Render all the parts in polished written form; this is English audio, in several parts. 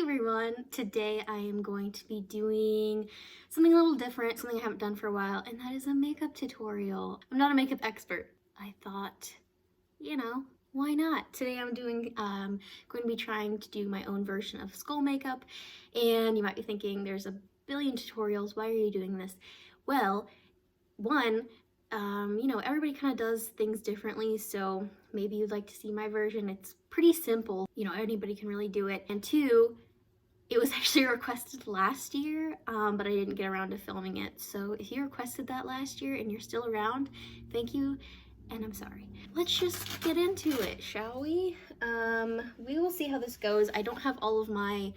everyone! Today I am going to be doing something a little different, something I haven't done for a while, and that is a makeup tutorial. I'm not a makeup expert. I thought, why not? Today I'm going to be trying to do my own version of skull makeup, and you might be thinking there's a billion tutorials, why are you doing this? Well, one, everybody kind of does things differently, so maybe you'd like to see my version. It's pretty simple, anybody can really do it. And two, it was actually requested last year, but I didn't get around to filming it. So if you requested that last year and you're still around, thank you, and I'm sorry. Let's just get into it, shall we? We will see how this goes. I don't have all of my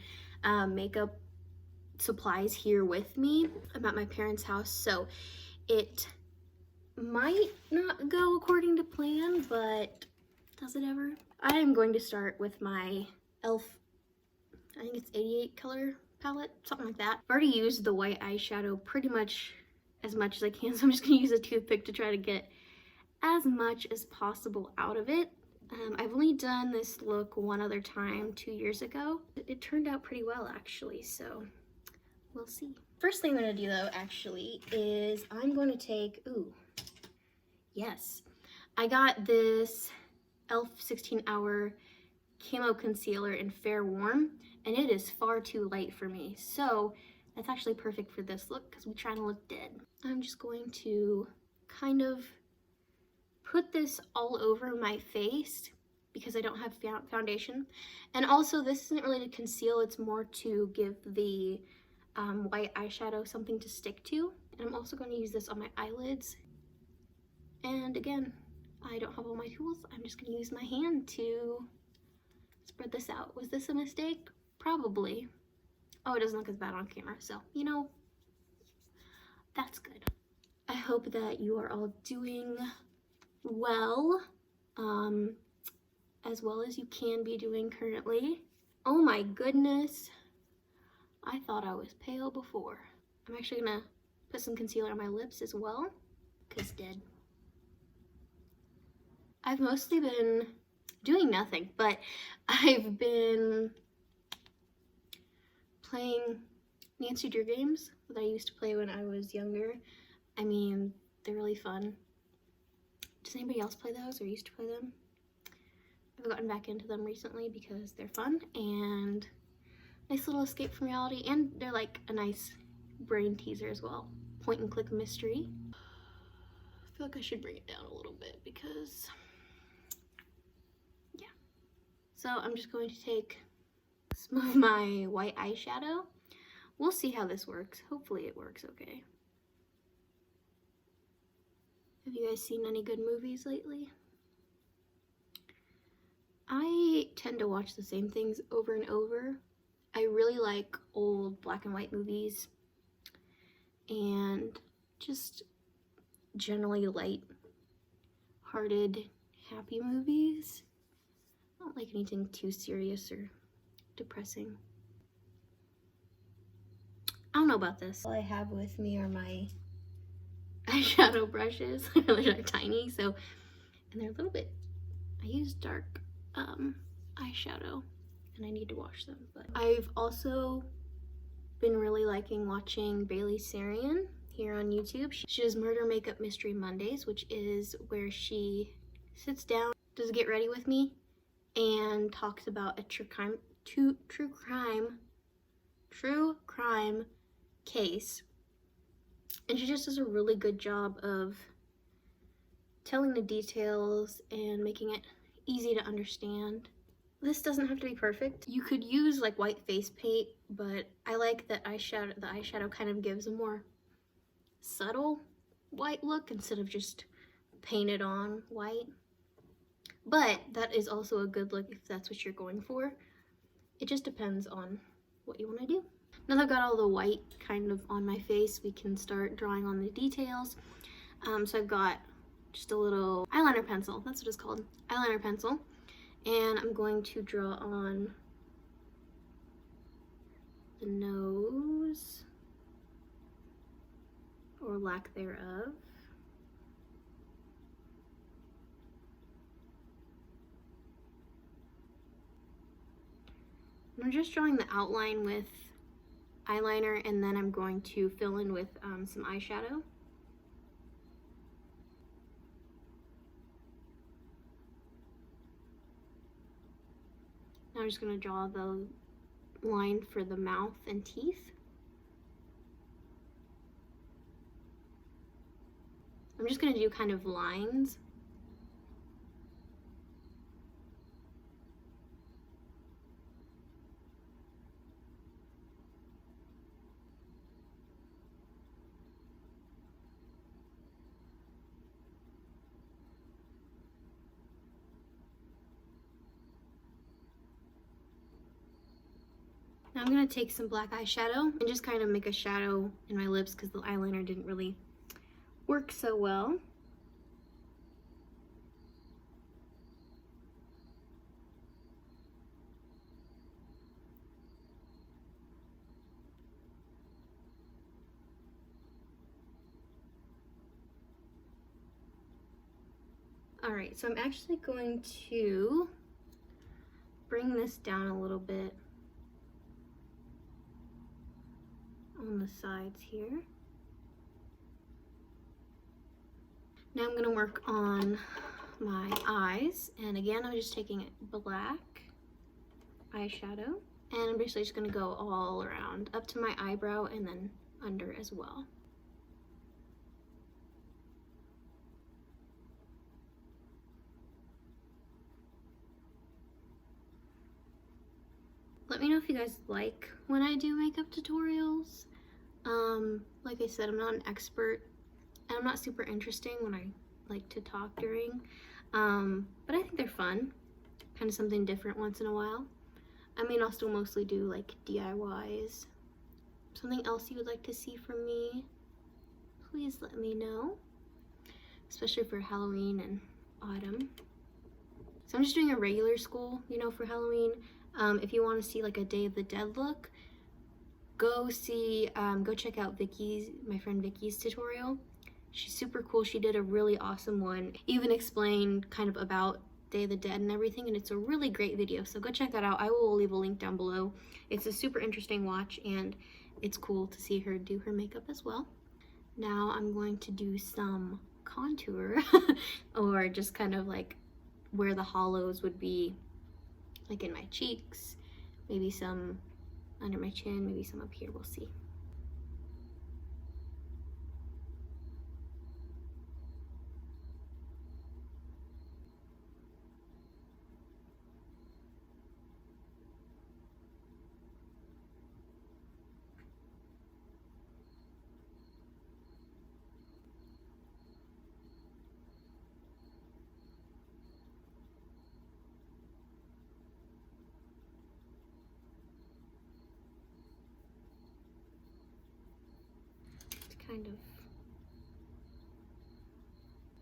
makeup supplies here with me. I'm at my parents' house, so it might not go according to plan, but does it ever? I am going to start with my e.l.f. I think it's 88 color palette, something like that. I've already used the white eyeshadow pretty much as I can, so I'm just gonna use a toothpick to try to get as much as possible out of it. I've only done this look one other time 2 years ago. It turned out pretty well actually, so we'll see. First thing I'm gonna do though actually is I'm going to take, yes, I got this e.l.f. 16 Hour Camo Concealer in Fair Warm, and it is far too light for me. So that's actually perfect for this look because we're trying to look dead. I'm just going to kind of put this all over my face because I don't have foundation. And also this isn't really to conceal, it's more to give the white eyeshadow something to stick to. And I'm also going to use this on my eyelids. And again, I don't have all my tools. I'm just going to use my hand to spread this out. Was this a mistake? Probably. Oh, it doesn't look as bad on camera, so, that's good. I hope that you are all doing well, as well as you can be doing currently. Oh my goodness. I thought I was pale before. I'm actually gonna put some concealer on my lips as well, because dead. I've mostly been doing nothing, but I've been playing Nancy Drew games that I used to play when I was younger. I mean, they're really fun. Does anybody else play those or used to play them? I've gotten back into them recently because they're fun and nice little escape from reality, and they're like a nice brain teaser as well. Point and click mystery. I feel like I should bring it down a little bit because, yeah. So I'm just going to take some of my white eyeshadow. We'll see how this works. Hopefully it works okay. Have you guys seen any good movies lately? I tend to watch the same things over and over. I really like old black and white movies and just generally light-hearted, happy movies. I don't like anything too serious or depressing. I don't know about this. All I have with me are my eyeshadow brushes. They're tiny, so, and they're a little bit, I use dark eyeshadow and I need to wash them. But I've also been really liking watching Bailey Sarian here on YouTube. She does Murder Makeup Mystery Mondays, which is where she sits down, does a get ready with me, and talks about a true crime case. And she just does a really good job of telling the details and making it easy to understand. This doesn't have to be perfect. You could use like white face paint, but I like that the eyeshadow kind of gives a more subtle white look instead of just painted on white. But that is also a good look if that's what you're going for. It just depends on what you want to do. Now that I've got all the white kind of on my face, we can start drawing on the details. So I've got just a little eyeliner pencil, that's what it's called, eyeliner pencil. And I'm going to draw on the nose, or lack thereof. I'm I'm just drawing the outline with eyeliner, and then I'm going to fill in with some eyeshadow. Now I'm just going to draw the line for the mouth and teeth. I'm just going to do kind of lines. Now I'm going to take some black eyeshadow and just kind of make a shadow in my lips because the eyeliner didn't really work so well. Alright, so I'm actually going to bring this down a little bit on the sides here. Now I'm going to work on my eyes, and again I'm just taking black eyeshadow, and I'm basically just going to go all around up to my eyebrow and then under as well. Let me know if you guys like when I do makeup tutorials. Like I said, I'm not an expert, and I'm not super interesting when I like to talk during, but I think they're fun, kind of something different once in a while. I mean, I'll still mostly do like DIYs. Something else you would like to see from me, please let me know, especially for Halloween and autumn. So I'm just doing a regular school, you know, for Halloween. If you want to see like a Day of the Dead look, go check out my friend Vicky's tutorial. She's super cool. She did a really awesome one. Even explained kind of about Day of the Dead and everything, and it's a really great video. So go check that out. I will leave a link down below. It's a super interesting watch, and it's cool to see her do her makeup as well. Now I'm going to do some contour or just kind of like where the hollows would be, like in my cheeks, maybe some under my chin, maybe some up here, we'll see. Kind of,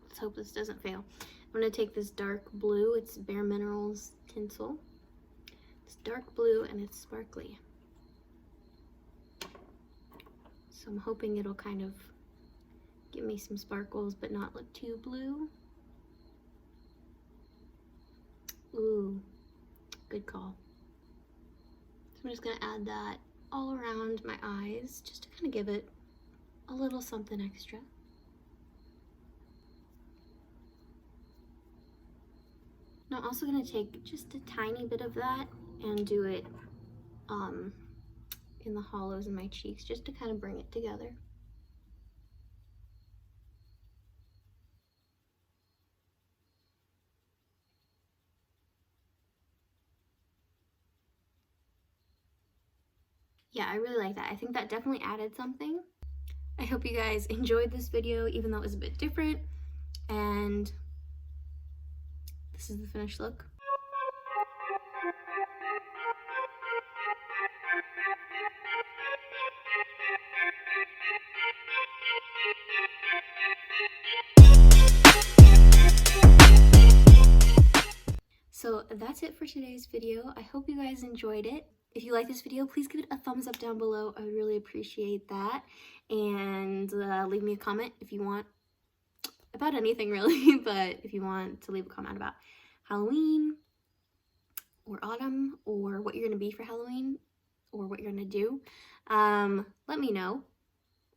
let's hope this doesn't fail. I'm going to take this dark blue, it's Bare Minerals tinsel. It's dark blue and it's sparkly, so I'm hoping it'll kind of give me some sparkles but not look too blue. Ooh, good call. So I'm just going to add that all around my eyes just to kind of give it a little something extra. Now I'm also going to take just a tiny bit of that and do it in the hollows in my cheeks just to kind of bring it together. Yeah, I really like that. I think that definitely added something. I hope you guys enjoyed this video, even though it was a bit different, and this is the finished look. So that's it for today's video. I hope you guys enjoyed it. If you like this video, please give it a thumbs up down below. I would really appreciate that. And leave me a comment if you want, about anything really, but if you want to leave a comment about Halloween, or autumn, or what you're gonna be for Halloween, or what you're gonna do, let me know,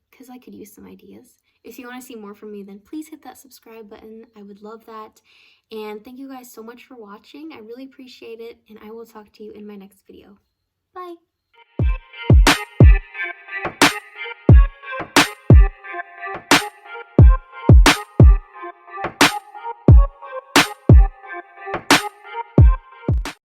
because I could use some ideas. If you want to see more from me, then please hit that subscribe button. I would love that. And thank you guys so much for watching. I really appreciate it, and I will talk to you in my next video. Bye!